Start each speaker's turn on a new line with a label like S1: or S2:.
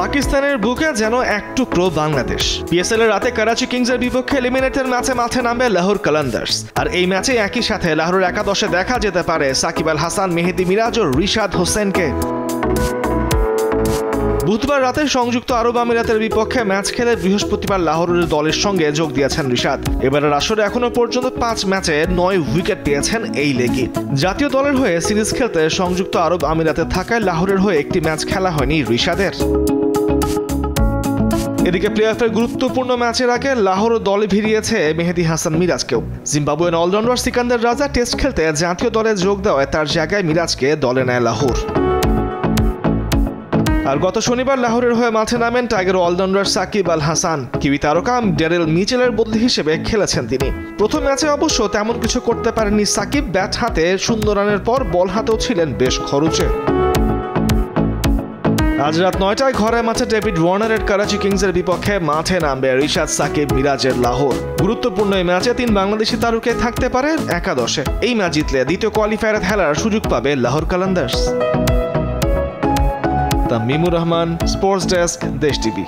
S1: পাকিস্তানের বুকে যেন এক টুকরো বাংলাদেশ। পিএসএল এর রাতে করাচি কিংসের বিপক্ষে এলিমিনেটর ম্যাচে মাঠে নামবে লাহোর কালান্দার্স। আর এই ম্যাচে একই সাথে লাহোরের একাদশে দেখা যেতে পারে সাকিব আল হাসান, মেহেদী মিরাজ ও রিশাদ হোসেনকে। বুধবার রাতে সংযুক্ত আরব আমিরাতের বিপক্ষে ম্যাচ খেলে বৃহস্পতিবার লাহোরের দলের সঙ্গে যোগ দিয়েছেন রিশাদ। এবারের আসরে এখনো পর্যন্ত 5 ম্যাচে 9 উইকেট পেয়েছেন এই লেগি। জাতীয় দলের হয়ে সিরিজ খেলতে সংযুক্ত আরব আমিরাতে থাকায় লাহোরের হয়ে একটি ম্যাচ খেলা হয়নি রিশাদের। এদিকে প্লে-অফের গুরুত্বপূর্ণ ম্যাচের আগে লাহোর দলে ভিড়িয়েছে মেহেদী হাসান মিরাজকেও। জিম্বাবুয়েন অলরাউন্ডার সিকান্দার রাজা টেস্ট খেলতে জাতীয় দলে যোগ দেওয়ায় তার জায়গায় মিরাজকে দলে নেয় লাহোর। আর গত শনিবার লাহোরের হয়ে মাঠে নামেন tiger allrounder Shakib Al Hasan. Kiwi তারকা ড্যারেল মিচেলের বদলি হিসেবে খেলেছেন তিনি। প্রথম ম্যাচে অবশ্য তেমন কিছু করতে পারেননি সাকিব। ব্যাট হাতে 0 রানের পর বল হাতেও ছিলেন বেশ খরুচে। আজ রাত 9টায় ঘরে মাঠে ডেভিড ওয়ার্নারের করাচি কিংসের বিপক্ষে মাঠে নামবে রিশাদ, সাকিব, মিরাজের লাহোর। গুরুত্বপূর্ণ এই ম্যাচে 3 বাংলাদেশি তারকা থাকতে পারে একাদশে। এই ম্যাচ জিতলে দ্বিতীয় কোয়ালিফায়ারে খেলার সুযোগ পাবে লাহোর কালান্দার্স। তামিমুর রহমান, স্পোর্টস ডেস্ক, দেশ টিভি।